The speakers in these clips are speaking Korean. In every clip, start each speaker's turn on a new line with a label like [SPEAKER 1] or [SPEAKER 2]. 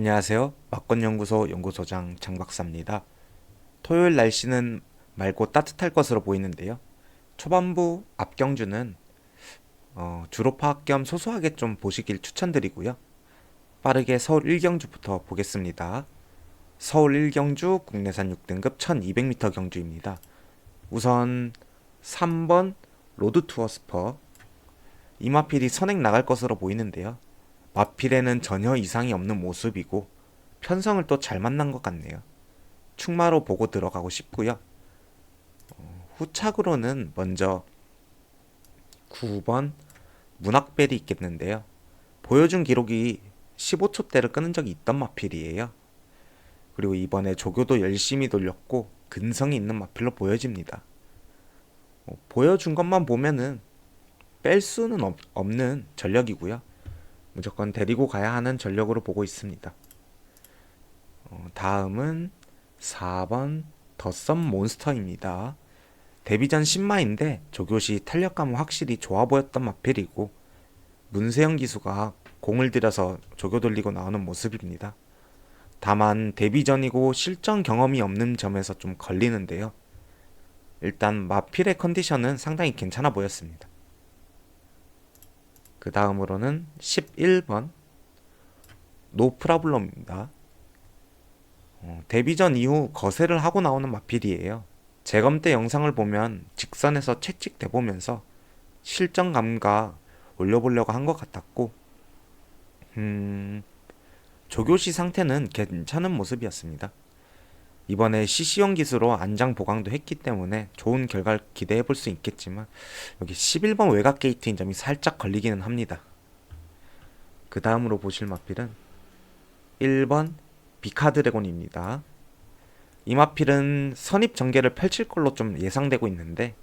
[SPEAKER 1] 안녕하세요. 막권연구소 연구소장 장박사입니다. 토요일 날씨는 맑고 따뜻할 것으로 보이는데요. 초반부 앞경주는 주로 파악 겸 소소하게 좀 보시길 추천드리고요. 빠르게 서울 1경주부터 보겠습니다. 서울 1경주 국내산 6등급 1200m 경주입니다. 우선 3번 로드투어 스퍼. 이 마필이 선행 나갈 것으로 보이는데요. 마필에는 전혀 이상이 없는 모습이고 편성을 또 잘 만난 것 같네요. 충마로 보고 들어가고 싶고요. 후착으로는 먼저 9번 문학벨이 있겠는데요. 보여준 기록이 15초대를 끄는 적이 있던 마필이에요. 그리고 이번에 조교도 열심히 돌렸고 근성이 있는 마필로 보여집니다. 보여준 것만 보면은 뺄 수는 없는 전력이고요. 무조건 데리고 가야 하는 전력으로 보고 있습니다. 다음은 4번 더썸 몬스터입니다. 데뷔전 신마인데 조교시 탄력감은 확실히 좋아 보였던 마필이고 문세영 기수가 공을 들여서 조교 돌리고 나오는 모습입니다. 다만 데뷔전이고 실전 경험이 없는 점에서 좀 걸리는데요. 일단 마필의 컨디션은 상당히 괜찮아 보였습니다. 그 다음으로는 11번 노프라블럼입니다. 데뷔전 이후 거세를 하고 나오는 마필이에요. 재검 때 영상을 보면 직선에서 채찍 대보면서 실전감과 올려보려고 한 것 같았고 조교시 상태는 괜찮은 모습이었습니다. 이번에 CC용 기수로 안장 보강도 했기 때문에 좋은 결과를 기대해 볼 수 있겠지만 여기 11번 외곽 게이트인 점이 살짝 걸리기는 합니다. 그 다음으로 보실 마필은 1번 비카드래곤입니다. 이 마필은 선입 전개를 펼칠 걸로 좀 예상되고 있는데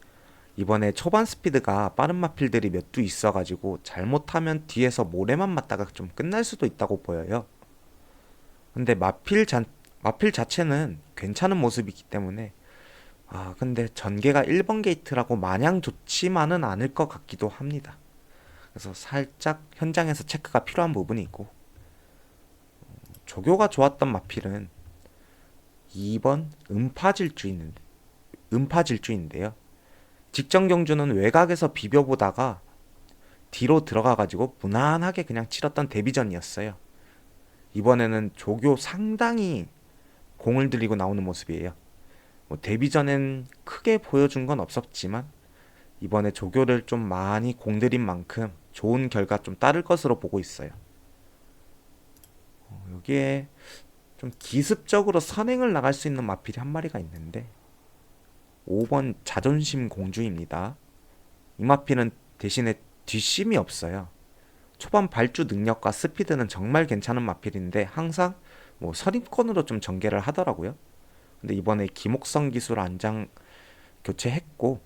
[SPEAKER 1] 이번에 초반 스피드가 빠른 마필들이 몇 두 있어가지고 잘못하면 뒤에서 모래만 맞다가 좀 끝날 수도 있다고 보여요. 근데 마필 자체는 괜찮은 모습이기 때문에 근데 전개가 1번 게이트라고 마냥 좋지만은 않을 것 같기도 합니다. 그래서 살짝 현장에서 체크가 필요한 부분이 있고 조교가 좋았던 마필은 2번 음파질주인데요. 직전 경주는 외곽에서 비벼보다가 뒤로 들어가가지고 무난하게 그냥 치렀던 데뷔전이었어요. 이번에는 조교 상당히 공을 들이고 나오는 모습이에요. 데뷔전엔 크게 보여준 건 없었지만 이번에 조교를 좀 많이 공들인 만큼 좋은 결과 좀 따를 것으로 보고 있어요. 여기에 좀 기습적으로 선행을 나갈 수 있는 마필이 한 마리가 있는데 5번 자존심 공주입니다. 이 마필은 대신에 뒷심이 없어요. 초반 발주 능력과 스피드는 정말 괜찮은 마필인데 항상 선입권으로 좀 전개를 하더라고요. 근데 이번에 김옥성 기술 안장 교체했고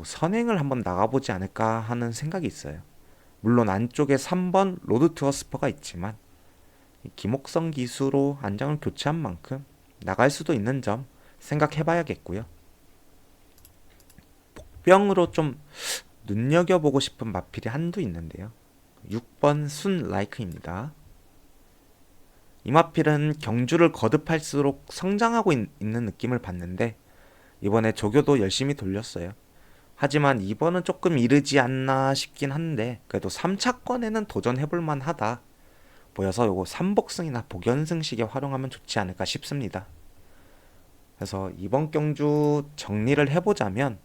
[SPEAKER 1] 선행을 한번 나가보지 않을까 하는 생각이 있어요. 물론 안쪽에 3번 로드투어 스퍼가 있지만 김옥성 기수로 안장을 교체한 만큼 나갈 수도 있는 점 생각해봐야겠고요. 복병으로 좀 눈여겨보고 싶은 마필이 한두 있는데요. 6번 순 라이크입니다. 이 마필은 경주를 거듭할수록 성장하고 있는 느낌을 받는데 이번에 조교도 열심히 돌렸어요. 하지만 이번은 조금 이르지 않나 싶긴 한데 그래도 3차권에는 도전해볼 만하다 보여서 요거 삼복승이나 복연승식에 활용하면 좋지 않을까 싶습니다. 그래서 이번 경주 정리를 해보자면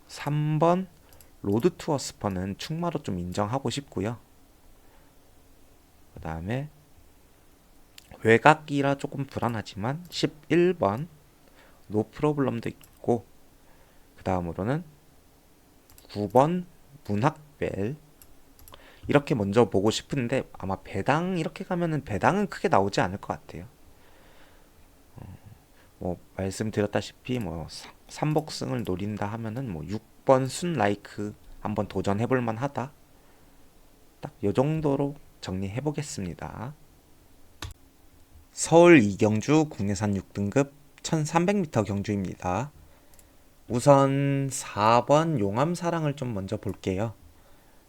[SPEAKER 1] 3번 로드투어 스퍼는 충마로 좀 인정하고 싶고요. 그 다음에 외곽이라 조금 불안하지만 11번 노프로블럼도 있고 그 다음으로는 9번 문학벨 이렇게 먼저 보고 싶은데 아마 배당 이렇게 가면은 배당은 크게 나오지 않을 것 같아요. 말씀드렸다시피 삼복승을 노린다 하면은 6번 순 라이크 한번 도전해볼 만하다. 딱 요 정도로 정리해 보겠습니다. 서울 이경주 국내산 6등급 1300m 경주입니다. 우선 4번 용암사랑을 좀 먼저 볼게요.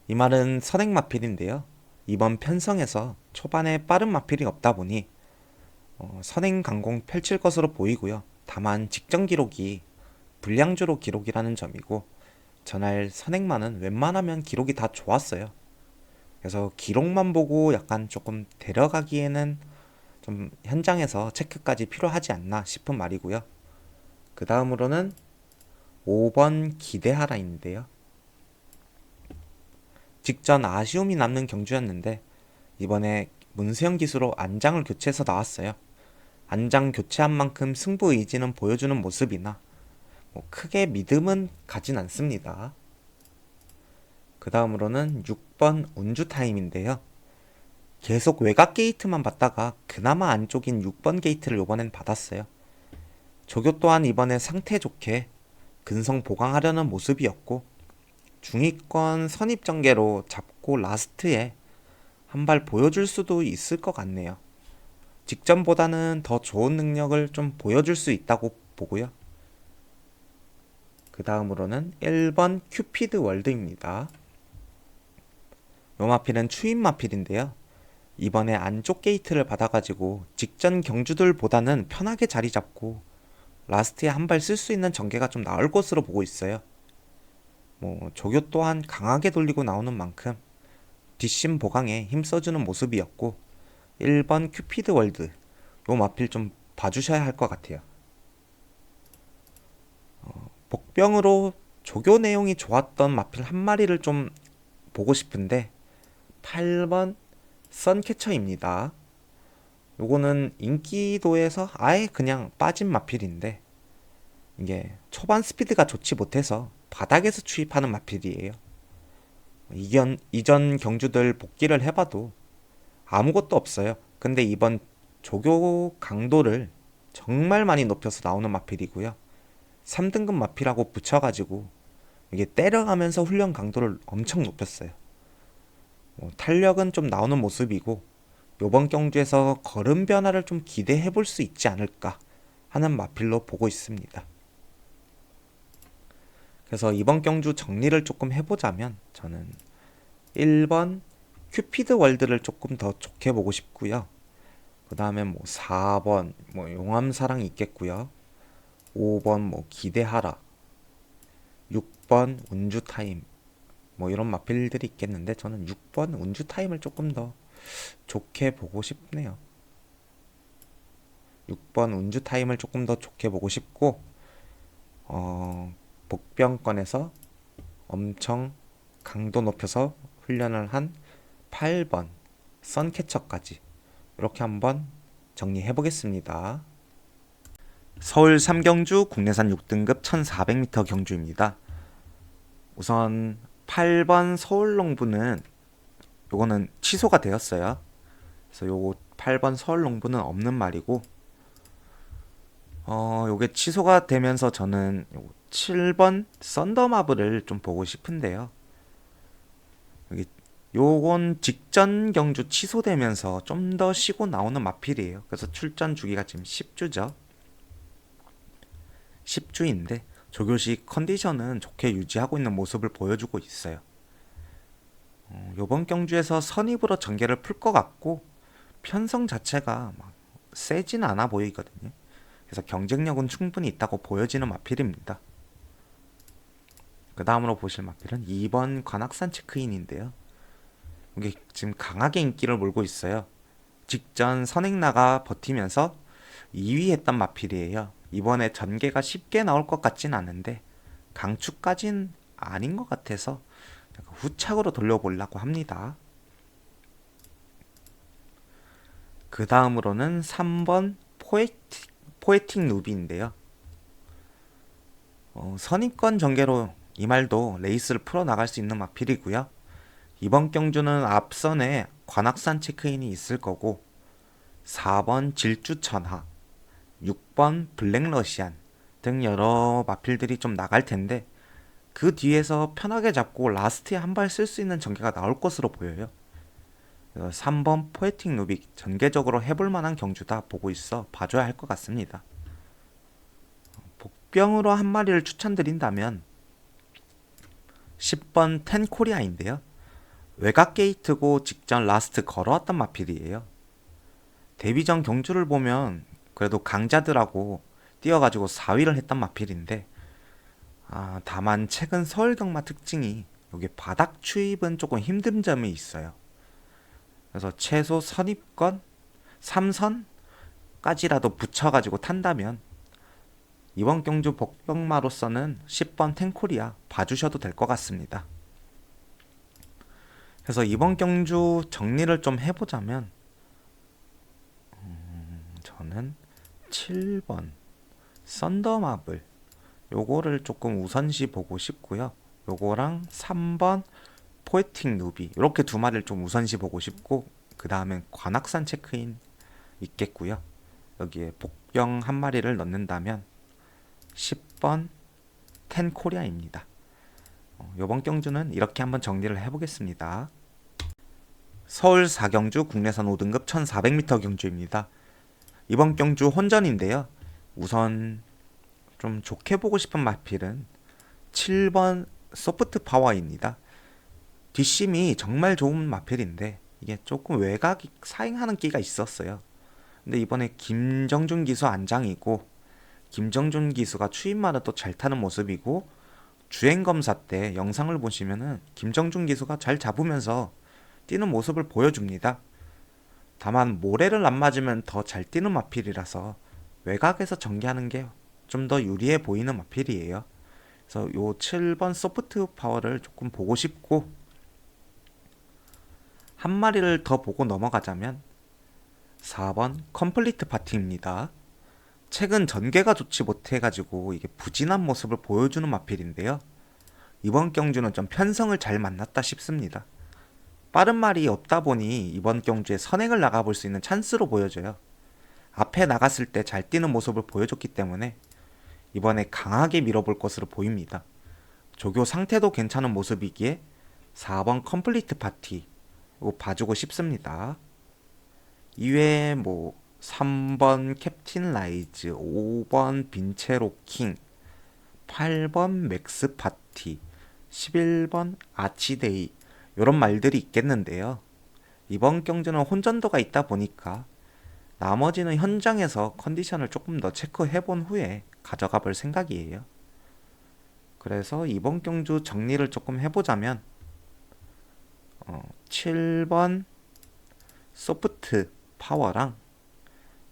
[SPEAKER 1] 이 말은 선행마필인데요. 이번 편성에서 초반에 빠른 마필이 없다 보니 선행 강공 펼칠 것으로 보이고요. 다만 직전 기록이 불량주로 기록이라는 점이고 전날 선행만은 웬만하면 기록이 다 좋았어요. 그래서 기록만 보고 약간 조금 데려가기에는 좀 현장에서 체크까지 필요하지 않나 싶은 말이고요. 그 다음으로는 5번 기대하라인데요. 직전 아쉬움이 남는 경주였는데 이번에 문세영 기수로 안장을 교체해서 나왔어요. 안장 교체한 만큼 승부 의지는 보여주는 모습이나 뭐 크게 믿음은 가진 않습니다. 그 다음으로는 6번 운주 타임인데요. 계속 외곽 게이트만 받다가 그나마 안쪽인 6번 게이트를 이번엔 받았어요. 조교 또한 이번에 상태 좋게 근성 보강하려는 모습이었고 중위권 선입 전개로 잡고 라스트에 한 발 보여줄 수도 있을 것 같네요. 직전보다는 더 좋은 능력을 좀 보여줄 수 있다고 보고요. 그 다음으로는 1번 큐피드 월드입니다. 요 마필은 추인 마필인데요. 이번에 안쪽 게이트를 받아가지고 직전 경주들보다는 편하게 자리 잡고 라스트에 한 발 쓸 수 있는 전개가 좀 나을 것으로 보고 있어요. 뭐 조교 또한 강하게 돌리고 나오는 만큼 뒷심 보강에 힘써주는 모습이었고 1번 큐피드 월드 요 마필 좀 봐주셔야 할 것 같아요. 복병으로 조교 내용이 좋았던 마필 한 마리를 좀 보고 싶은데 8번 선캐쳐입니다. 요거는 인기도에서 아예 그냥 빠진 마필인데 이게 초반 스피드가 좋지 못해서 바닥에서 추입하는 마필이에요. 이전 경주들 복귀를 해봐도 아무것도 없어요. 근데 이번 조교 강도를 정말 많이 높여서 나오는 마필이고요. 3등급 마필하고 붙여가지고 이게 때려가면서 훈련 강도를 엄청 높였어요. 탄력은 좀 나오는 모습이고 요번 경주에서 걸음 변화를 좀 기대해 볼 수 있지 않을까 하는 마필로 보고 있습니다. 그래서 이번 경주 정리를 조금 해보자면 저는 1번 큐피드 월드를 조금 더 좋게 보고 싶고요. 그 다음에 뭐 4번 뭐 용암사랑이 있겠고요. 5번 뭐 기대하라, 6번 운주타임 뭐 이런 마필들이 있겠는데 저는 6번 운주타임을 조금 더 좋게 보고 싶네요. 6번 운주타임을 조금 더 좋게 보고 싶고 복병권에서 엄청 강도 높여서 훈련을 한 8번 선캐쳐까지 이렇게 한번 정리해 보겠습니다. 서울 3경주 국내산 6등급 1400m 경주입니다. 우선 8번 서울농부는 요거는 취소가 되었어요. 그래서 요거 8번 서울농부는 없는 말이고 요게 취소가 되면서 저는 7번 썬더마블을 좀 보고 싶은데요. 여기 요건 직전 경주 취소되면서 좀 더 쉬고 나오는 마필이에요. 그래서 출전 주기가 지금 10주죠. 10주인데 조교시 컨디션은 좋게 유지하고 있는 모습을 보여주고 있어요. 요번 경주에서 선입으로 전개를 풀 것 같고 편성 자체가 막 세진 않아 보이거든요. 그래서 경쟁력은 충분히 있다고 보여지는 마필입니다. 그 다음으로 보실 마필은 2번 관악산 체크인인데요. 이게 지금 강하게 인기를 몰고 있어요. 직전 선행나가 버티면서 2위 했던 마필이에요. 이번에 전개가 쉽게 나올 것 같진 않은데 강추까진 아닌 것 같아서 후착으로 돌려보려고 합니다. 그 다음으로는 3번 포에틱 누비인데요. 선입권 전개로 이 말도 레이스를 풀어나갈 수 있는 마필이고요. 이번 경주는 앞선에 관악산 체크인이 있을 거고 4번 질주천하, 6번 블랙러시안 등 여러 마필들이 좀 나갈 텐데 그 뒤에서 편하게 잡고 라스트에 한 발 쓸 수 있는 전개가 나올 것으로 보여요. 3번 포에틱 누빅 전개적으로 해볼 만한 경주다 보고 있어 봐줘야 할 것 같습니다. 복병으로 한 마리를 추천드린다면 10번 텐코리아인데요. 외곽 게이트고 직전 라스트 걸어왔던 마필이에요. 데뷔 전 경주를 보면 그래도 강자들하고 뛰어가지고 4위를 했던 마필인데, 다만 최근 서울 경마 특징이 여기 바닥 추입은 조금 힘든 점이 있어요. 그래서 최소 선입권 3선까지라도 붙여가지고 탄다면 이번 경주 복병마로서는 10번 텐코리아 봐주셔도 될 것 같습니다. 그래서 이번 경주 정리를 좀 해보자면 저는 7번 썬더마블 요거를 조금 우선시 보고 싶고요. 요거랑 3번 포에틱 누비 이렇게 두 마리를 좀 우선시 보고 싶고, 그 다음엔 관악산 체크인 있겠고요. 여기에 복병 한 마리를 넣는다면 10번 텐코리아입니다. 이번 경주는 이렇게 한번 정리를 해보겠습니다. 서울 4경주 국내선 5등급 1400m 경주입니다. 이번 경주 혼전인데요. 우선 좀 좋게 보고 싶은 마필은 7번 소프트 파워입니다. 뒷심이 정말 좋은 마필인데 이게 조금 외곽이 사행하는 끼가 있었어요. 근데 이번에 김정준 기수 안장이고, 김정준 기수가 추임마를 또 잘 타는 모습이고, 주행검사 때 영상을 보시면은 김정준 기수가 잘 잡으면서 뛰는 모습을 보여줍니다. 다만 모래를 안 맞으면 더 잘 뛰는 마필이라서 외곽에서 전개하는 게 좀 더 유리해 보이는 마필이에요. 그래서 요 7번 소프트 파워를 조금 보고 싶고, 한 마리를 더 보고 넘어가자면 4번 컴플리트 파티입니다. 최근 전개가 좋지 못해가지고 이게 부진한 모습을 보여주는 마필인데요. 이번 경주는 좀 편성을 잘 만났다 싶습니다. 빠른 말이 없다 보니 이번 경주에 선행을 나가볼 수 있는 찬스로 보여져요. 앞에 나갔을 때 잘 뛰는 모습을 보여줬기 때문에 이번에 강하게 밀어볼 것으로 보입니다. 조교 상태도 괜찮은 모습이기에 4번 컴플리트 파티 이거 봐주고 싶습니다. 이외에 3번 캡틴 라이즈, 5번 빈체로킹, 8번 맥스 파티, 11번 아치데이 이런 말들이 있겠는데요. 이번 경주는 혼전도가 있다 보니까 나머지는 현장에서 컨디션을 조금 더 체크해본 후에 가져가 볼 생각이에요. 그래서 이번 경주 정리를 조금 해보자면 7번 소프트 파워랑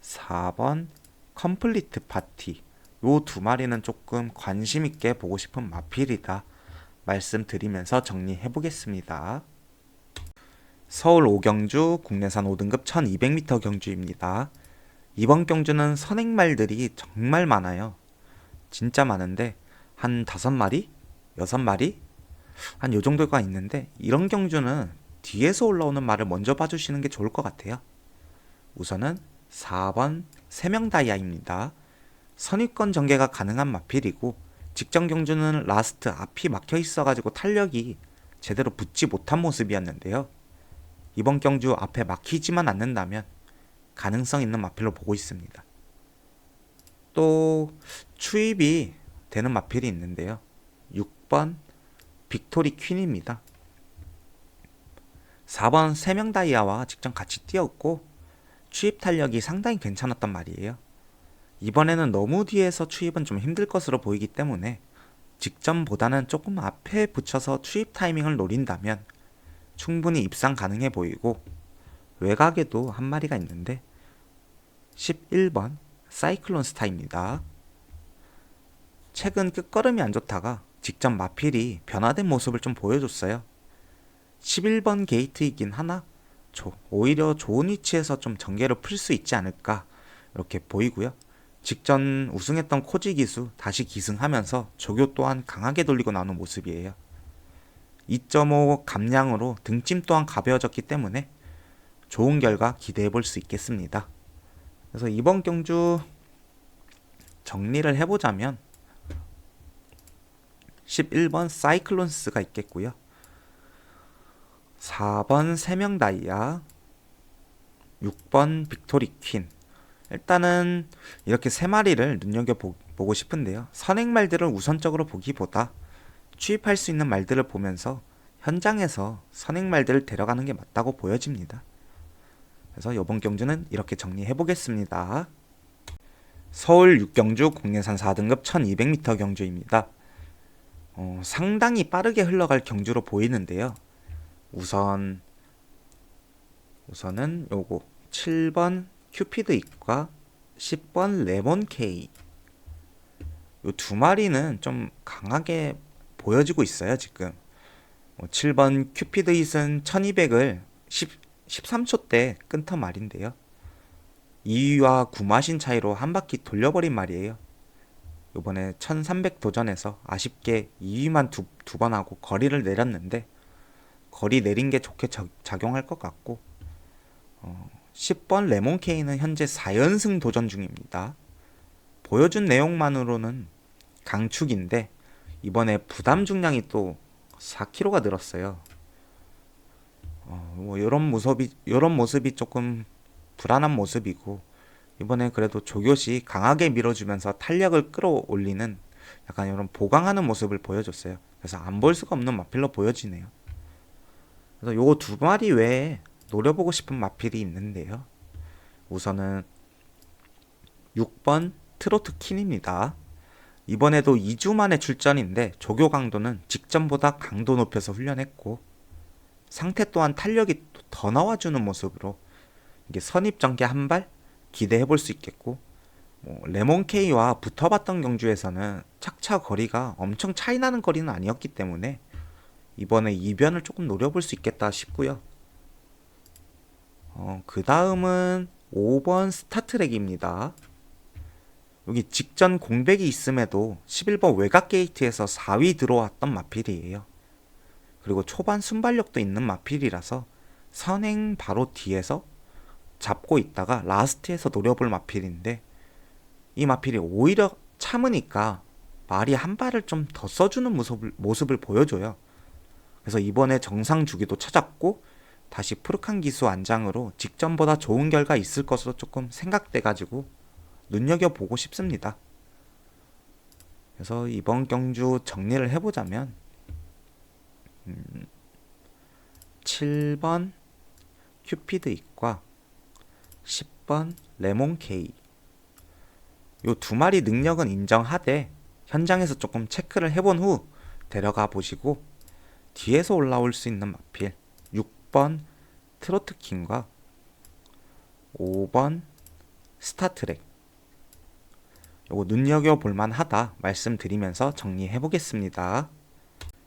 [SPEAKER 1] 4번 컴플리트 파티 요 두 마리는 조금 관심 있게 보고 싶은 마필이다 말씀드리면서 정리해 보겠습니다. 서울 5경주 국내산 5등급 1200m 경주입니다. 이번 경주는 선행말들이 정말 많아요. 진짜 많은데 한 5마리? 6마리? 한 요 정도가 있는데, 이런 경주는 뒤에서 올라오는 말을 먼저 봐주시는 게 좋을 것 같아요. 우선은 4번 세명다이아입니다. 선입권 전개가 가능한 마필이고, 직전 경주는 라스트 앞이 막혀 있어가지고 탄력이 제대로 붙지 못한 모습이었는데요. 이번 경주 앞에 막히지만 않는다면 가능성 있는 마필로 보고 있습니다. 또 추입이 되는 마필이 있는데요. 6번 빅토리 퀸입니다. 4번 세명다이아와 직전 같이 뛰었고 추입 탄력이 상당히 괜찮았단 말이에요. 이번에는 너무 뒤에서 추입은 좀 힘들 것으로 보이기 때문에 직전보다는 조금 앞에 붙여서 추입 타이밍을 노린다면 충분히 입상 가능해 보이고, 외곽에도 한 마리가 있는데 11번 사이클론 스타입니다. 최근 끝걸음이 안 좋다가 직전 마필이 변화된 모습을 좀 보여줬어요. 11번 게이트이긴 하나 오히려 좋은 위치에서 좀 전개를 풀 수 있지 않을까 이렇게 보이고요. 직전 우승했던 코지 기수 다시 기승하면서 조교 또한 강하게 돌리고 나오는 모습이에요. 2.5 감량으로 등짐 또한 가벼워졌기 때문에 좋은 결과 기대해 볼 수 있겠습니다. 그래서 이번 경주 정리를 해보자면 11번 사이클론스가 있겠고요. 4번 세명다이아, 6번 빅토리 퀸. 일단은 이렇게 세 마리를 눈여겨보고 싶은데요. 선행말들을 우선적으로 보기보다 취입할 수 있는 말들을 보면서 현장에서 선행말들을 데려가는 게 맞다고 보여집니다. 그래서 이번 경주는 이렇게 정리해 보겠습니다. 서울 6경주 국내산 4등급 1200m 경주입니다. 상당히 빠르게 흘러갈 경주로 보이는데요. 우선은 요거 7번 큐피드 입과 10번 레몬 K 요 두 마리는 좀 강하게 보여지고 있어요. 지금 7번 큐피드 hit은 1200을 13초 때 끊던 말인데요. 2위와 9마신 차이로 한 바퀴 돌려버린 말이에요. 요번에 1300 도전에서 아쉽게 2위만 두 번 하고 거리를 내렸는데 거리 내린 게 좋게 작용할 것 같고 10번 레몬케이는 현재 4연승 도전 중입니다. 보여준 내용만으로는 강축인데 이번에 부담 중량이 또 4kg가 늘었어요. 이런 모습이 조금 불안한 모습이고 이번에 그래도 조교시 강하게 밀어주면서 탄력을 끌어올리는 약간 이런 보강하는 모습을 보여줬어요. 그래서 안 볼 수가 없는 마필로 보여지네요. 그래서 요거 두 마리 외에 노려보고 싶은 마필이 있는데요. 우선은 6번 트로트 킨입니다. 이번에도 2주 만에 출전인데 조교 강도는 직전보다 강도 높여서 훈련했고 상태 또한 탄력이 더 나와주는 모습으로 이게 선입 전개 한 발 기대해 볼 수 있겠고 레몬 K와 붙어봤던 경주에서는 착차 거리가 엄청 차이 나는 거리는 아니었기 때문에 이번에 이변을 조금 노려볼 수 있겠다 싶고요. 그 다음은 5번 스타트랙입니다. 여기 직전 공백이 있음에도 11번 외곽 게이트에서 4위 들어왔던 마필이에요. 그리고 초반 순발력도 있는 마필이라서 선행 바로 뒤에서 잡고 있다가 라스트에서 노려볼 마필인데 이 마필이 오히려 참으니까 말이 한 발을 좀 더 써주는 모습을 보여줘요. 그래서 이번에 정상 주기도 찾았고 다시 푸르칸 기수 안장으로 직전보다 좋은 결과 있을 것으로 조금 생각돼가지고 눈여겨보고 싶습니다. 그래서 이번 경주 정리를 해보자면 7번 큐피드 입과 10번 레몬 K 요 두 마리 능력은 인정하되 현장에서 조금 체크를 해본 후 데려가 보시고 뒤에서 올라올 수 있는 마필 6번 트로트 킹과 5번 스타트랙 요거 눈여겨볼만 하다 말씀드리면서 정리해보겠습니다.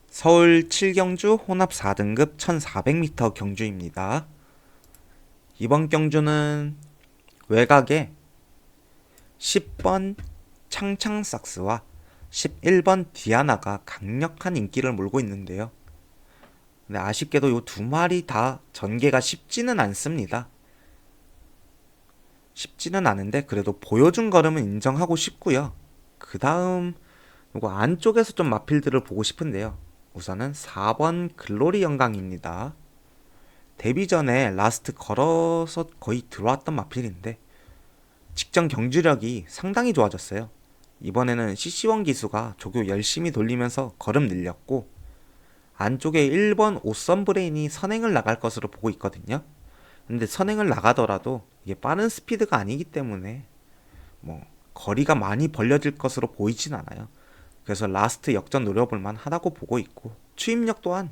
[SPEAKER 1] 서울 7경주 혼합 4등급 1400m 경주입니다. 이번 경주는 외곽에 10번 창창삭스와 11번 디아나가 강력한 인기를 몰고 있는데요. 근데 아쉽게도 이 두 마리 다 전개가 쉽지는 않습니다. 쉽지는 않은데 그래도 보여준 걸음은 인정하고 싶고요. 그 다음 요거 안쪽에서 좀 마필들을 보고 싶은데요. 우선은 4번 글로리 영광입니다. 데뷔 전에 라스트 걸어서 거의 들어왔던 마필인데 직전 경주력이 상당히 좋아졌어요. 이번에는 CC1 기수가 조교 열심히 돌리면서 걸음 늘렸고 안쪽에 1번 오썸 브레인이 선행을 나갈 것으로 보고 있거든요. 근데 선행을 나가더라도 이게 빠른 스피드가 아니기 때문에 거리가 많이 벌려질 것으로 보이진 않아요. 그래서 라스트 역전 노려볼만 하다고 보고 있고 추임력 또한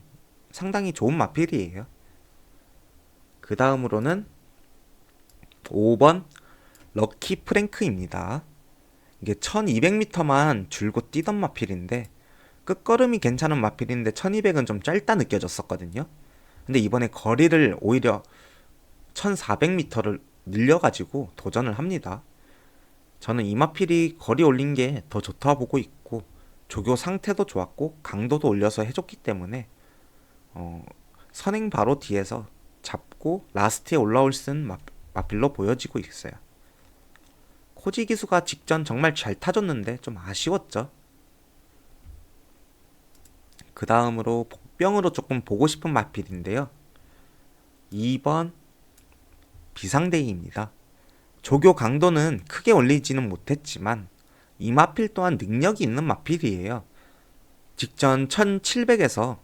[SPEAKER 1] 상당히 좋은 마필이에요. 그 다음으로는 5번 럭키 프랭크입니다. 이게 1200m만 줄곧 뛰던 마필인데 끝걸음이 괜찮은 마필인데 1200은 좀 짧다 느껴졌었거든요. 근데 이번에 거리를 오히려 1400m를 늘려가지고 도전을 합니다. 저는 이 마필이 거리 올린 게 더 좋다 보고 있고 조교 상태도 좋았고 강도도 올려서 해줬기 때문에 선행 바로 뒤에서 잡고 라스트에 올라올 수 있는 마필로 보여지고 있어요. 코지 기수가 직전 정말 잘 타줬는데 좀 아쉬웠죠. 그 다음으로 복병으로 조금 보고 싶은 마필인데요. 2번 비상대기입니다. 조교 강도는 크게 올리지는 못했지만 이 마필 또한 능력이 있는 마필이에요. 직전 1700에서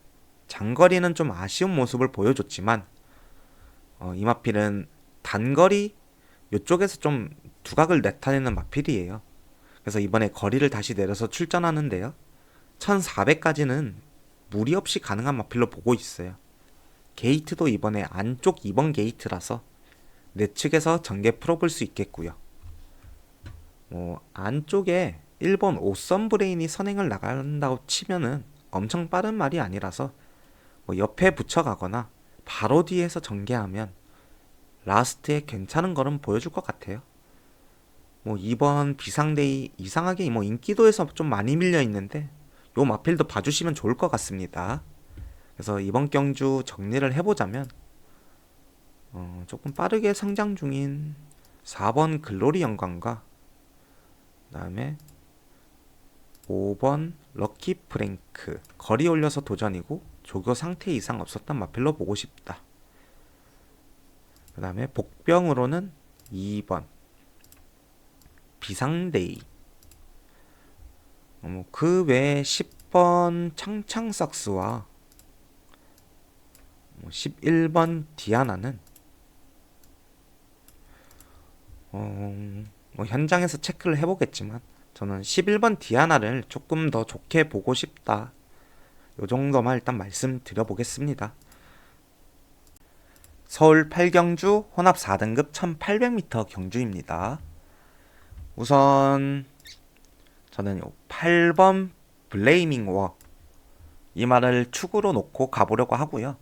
[SPEAKER 1] 장거리는 좀 아쉬운 모습을 보여줬지만 이마필은 단거리 이쪽에서 좀 두각을 나타내는 마필이에요. 그래서 이번에 거리를 다시 내려서 출전하는데요. 1400까지는 무리 없이 가능한 마필로 보고 있어요. 게이트도 이번에 안쪽 2번 게이트라서 내측에서 전개 풀어볼 수 있겠고요. 안쪽에 1번 오썸 브레인이 선행을 나간다고 치면은 엄청 빠른 말이 아니라서 옆에 붙여가거나 바로 뒤에서 전개하면 라스트에 괜찮은 걸음 보여줄 것 같아요. 이번 비상데이 이상하게 인기도에서 좀 많이 밀려 있는데 요 마필도 봐주시면 좋을 것 같습니다. 그래서 이번 경주 정리를 해보자면 조금 빠르게 성장 중인 4번 글로리 영광과 그 다음에 5번 럭키 프랭크 거리 올려서 도전이고 조교 상태 이상 없었던 마필로 보고 싶다. 그 다음에 복병으로는 2번 비상데이 그 외에 10번 창창삭스와 11번 디아나는 현장에서 체크를 해보겠지만 저는 11번 디아나를 조금 더 좋게 보고 싶다. 요 정도만 일단 말씀드려보겠습니다. 서울 8경주 혼합 4등급 1800m 경주입니다. 우선 저는 8번 블레이밍 워 이 말을 축으로 놓고 가보려고 하고요.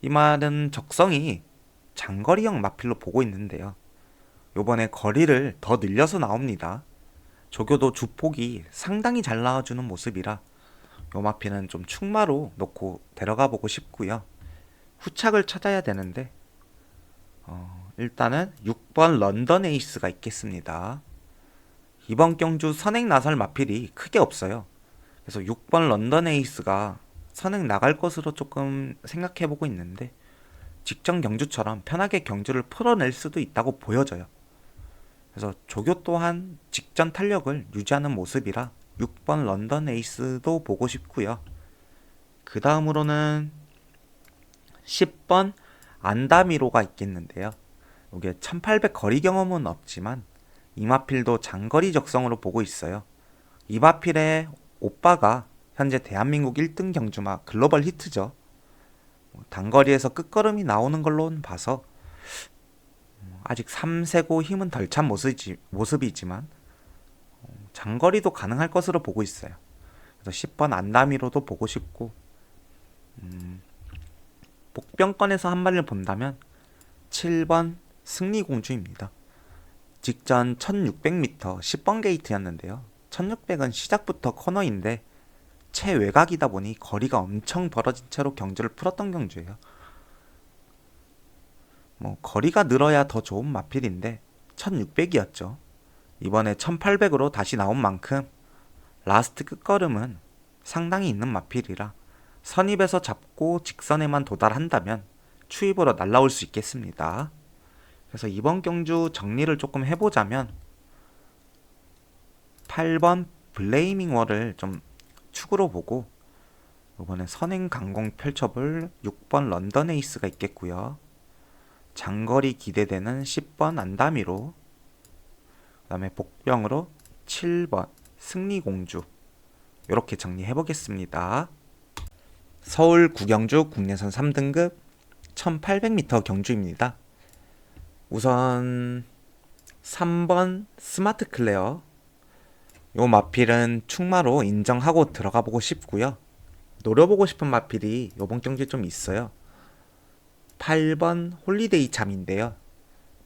[SPEAKER 1] 이 말은 적성이 장거리형 마필로 보고 있는데요. 요번에 거리를 더 늘려서 나옵니다. 조교도 주폭이 상당히 잘 나와주는 모습이라 요 마필은 좀 축마로 놓고 데려가 보고 싶고요. 후착을 찾아야 되는데 일단은 6번 런던 에이스가 있겠습니다. 이번 경주 선행 나설 마필이 크게 없어요. 그래서 6번 런던 에이스가 선행 나갈 것으로 조금 생각해보고 있는데 직전 경주처럼 편하게 경주를 풀어낼 수도 있다고 보여져요. 그래서 조교 또한 직전 탄력을 유지하는 모습이라 6번 런던 에이스도 보고 싶고요. 그 다음으로는 10번 안다미로가 있겠는데요. 이게 1800 거리 경험은 없지만 이마필도 장거리 적성으로 보고 있어요. 이마필의 오빠가 현재 대한민국 1등 경주마 글로벌 히트죠. 단거리에서 끝걸음이 나오는 걸로 봐서 아직 3세고 힘은 덜 찬 모습이지만 장거리도 가능할 것으로 보고 있어요. 그래서 10번 안다미로도 보고 싶고 복병권에서 한 마리를 본다면 7번 승리공주입니다. 직전 1600m 10번 게이트였는데요. 1600은 시작부터 코너인데 최외곽이다 보니 거리가 엄청 벌어진 채로 경주를 풀었던 경주예요. 거리가 늘어야 더 좋은 마필인데 1600이었죠. 이번에 1800으로 다시 나온 만큼 라스트 끝걸음은 상당히 있는 마필이라 선입에서 잡고 직선에만 도달한다면 추입으로 날라올 수 있겠습니다. 그래서 이번 경주 정리를 조금 해보자면 8번 블레이밍 월을 좀 축으로 보고 이번에 선행 강공 펼쳐볼 6번 런던 에이스가 있겠고요. 장거리 기대되는 10번 안다미로 그 다음에 복병으로 7번 승리공주 이렇게 정리해보겠습니다. 서울 구경주 국내선 3등급 1800m 경주입니다. 우선 3번 스마트 클레어 요 마필은 축마로 인정하고 들어가 보고 싶고요. 노려보고 싶은 마필이 요번 경기에 좀 있어요. 8번 홀리데이 참인데요.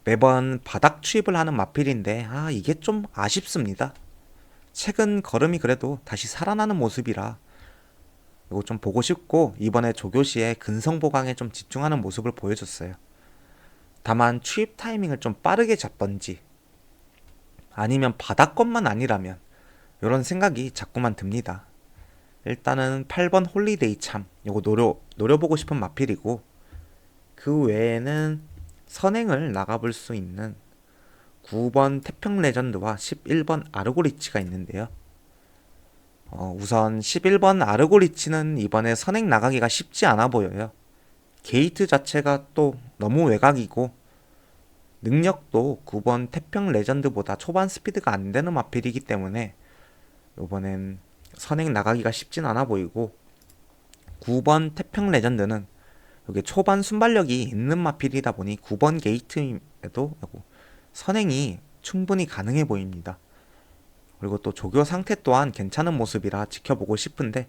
[SPEAKER 1] 매번 바닥 추입을 하는 마필인데 이게 좀 아쉽습니다. 최근 걸음이 그래도 다시 살아나는 모습이라 이거 좀 보고 싶고 이번에 조교시에 근성보강에 좀 집중하는 모습을 보여줬어요. 다만 추입 타이밍을 좀 빠르게 잡던지 아니면 바닥것만 아니라면 이런 생각이 자꾸만 듭니다. 일단은 8번 홀리데이 참 이거 노려보고 싶은 마필이고 그 외에는 선행을 나가볼 수 있는 9번 태평 레전드와 11번 아르고리치가 있는데요. 우선 11번 아르고리치는 이번에 선행 나가기가 쉽지 않아 보여요. 게이트 자체가 또 너무 외곽이고 능력도 9번 태평 레전드보다 초반 스피드가 안 되는 마필이기 때문에 이번엔 선행 나가기가 쉽진 않아 보이고 9번 태평 레전드는 여기 초반 순발력이 있는 마필이다 보니 9번 게이트에도 선행이 충분히 가능해 보입니다. 그리고 또 조교 상태 또한 괜찮은 모습이라 지켜보고 싶은데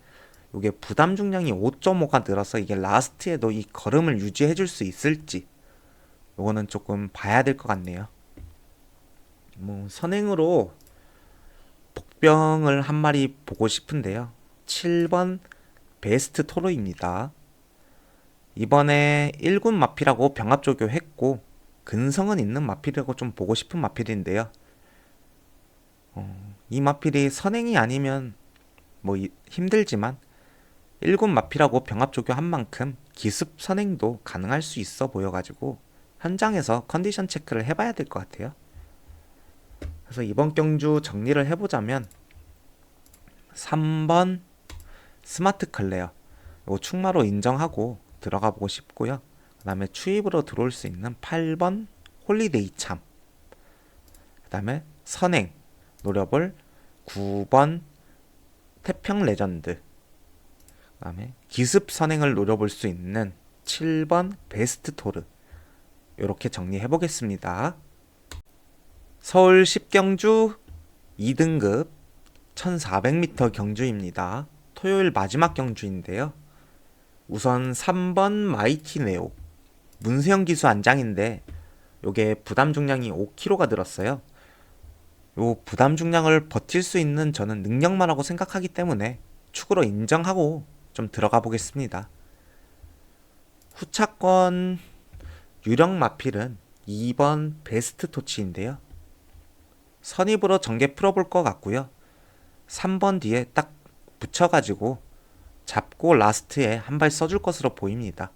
[SPEAKER 1] 이게 부담 중량이 5.5가 늘어서 이게 라스트에도 이 걸음을 유지해 줄 수 있을지 요거는 조금 봐야 될 것 같네요. 뭐 선행으로 복병을 한 마리 보고 싶은데요. 7번 베스트 토르입니다. 이번에 1군 마필하고 병합 조교했고 근성은 있는 마필이라고 좀 보고 싶은 마필인데요. 이 마필이 선행이 아니면 뭐 힘들지만 1군 마필하고 병합 조교한 만큼 기습 선행도 가능할 수 있어 보여가지고 현장에서 컨디션 체크를 해봐야 될 것 같아요. 그래서 이번 경주 정리를 해보자면 3번 스마트 클레어 이거 충마로 인정하고 들어가 보고 싶고요. 그 다음에 추입으로 들어올 수 있는 8번 홀리데이 참, 그 다음에 선행 노려볼 9번 태평 레전드, 그 다음에 기습 선행을 노려볼 수 있는 7번 베스트 토르 이렇게 정리해 보겠습니다. 서울 10경주 2등급 1400m 경주입니다. 토요일 마지막 경주인데요. 우선 3번 마이티 네오 문세영 기수 안장인데 요게 부담 중량이 5kg가 들었어요. 요 부담 중량을 버틸 수 있는 저는 능력만하고 생각하기 때문에 축으로 인정하고 좀 들어가 보겠습니다. 후차권 유령 마필은 2번 베스트 토치인데요. 선입으로 전개 풀어볼 것 같고요. 3번 뒤에 딱 붙여가지고 잡고 라스트에 한 발 써줄 것으로 보입니다.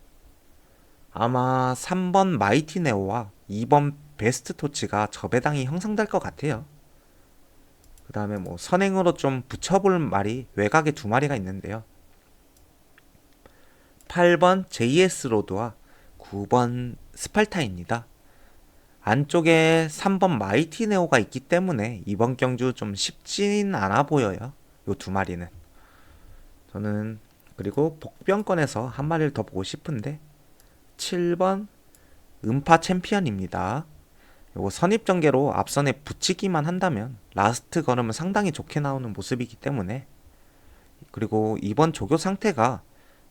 [SPEAKER 1] 아마 3번 마이티 네오와 2번 베스트 토치가 저배당이 형성될 것 같아요. 그 다음에 뭐 선행으로 좀 붙여볼 말이 외곽에 두 마리가 있는데요. 8번 JS 로드와 9번 스팔타입니다. 안쪽에 3번 마이티 네오가 있기 때문에 이번 경주 좀 쉽진 않아 보여요. 요 두 마리는. 저는 그리고 복병권에서 한 마리를 더 보고 싶은데 7번 음파 챔피언입니다. 요거 선입전개로 앞선에 붙이기만 한다면 라스트 걸음은 상당히 좋게 나오는 모습이기 때문에, 그리고 이번 조교 상태가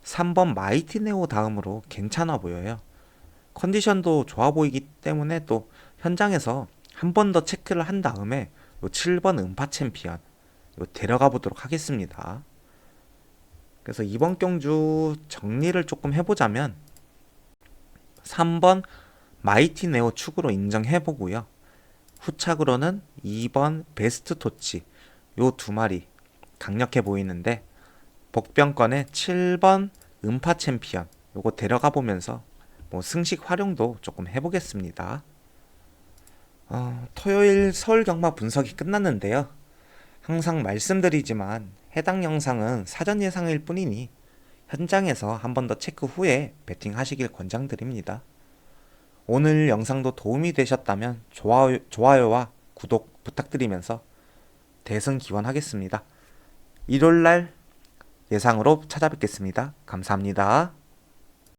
[SPEAKER 1] 3번 마이티 네오 다음으로 괜찮아 보여요. 컨디션도 좋아 보이기 때문에 또 현장에서 한 번 더 체크를 한 다음에 요 7번 음파 챔피언 요 데려가 보도록 하겠습니다. 그래서 이번 경주 정리를 조금 해보자면 3번 마이티 네오 축으로 인정해보고요. 후착으로는 2번 베스트 토치 요 두 마리 강력해 보이는데 복병권에 7번 음파 챔피언 요거 데려가 보면서 뭐 승식 활용도 조금 해보겠습니다. 토요일 서울 경마 분석이 끝났는데요. 항상 말씀드리지만 해당 영상은 사전 예상일 뿐이니 현장에서 한 번 더 체크 후에 베팅 하시길 권장드립니다. 오늘 영상도 도움이 되셨다면 좋아요와 구독 부탁드리면서 대승 기원하겠습니다. 일요일날 예상으로 찾아뵙겠습니다. 감사합니다.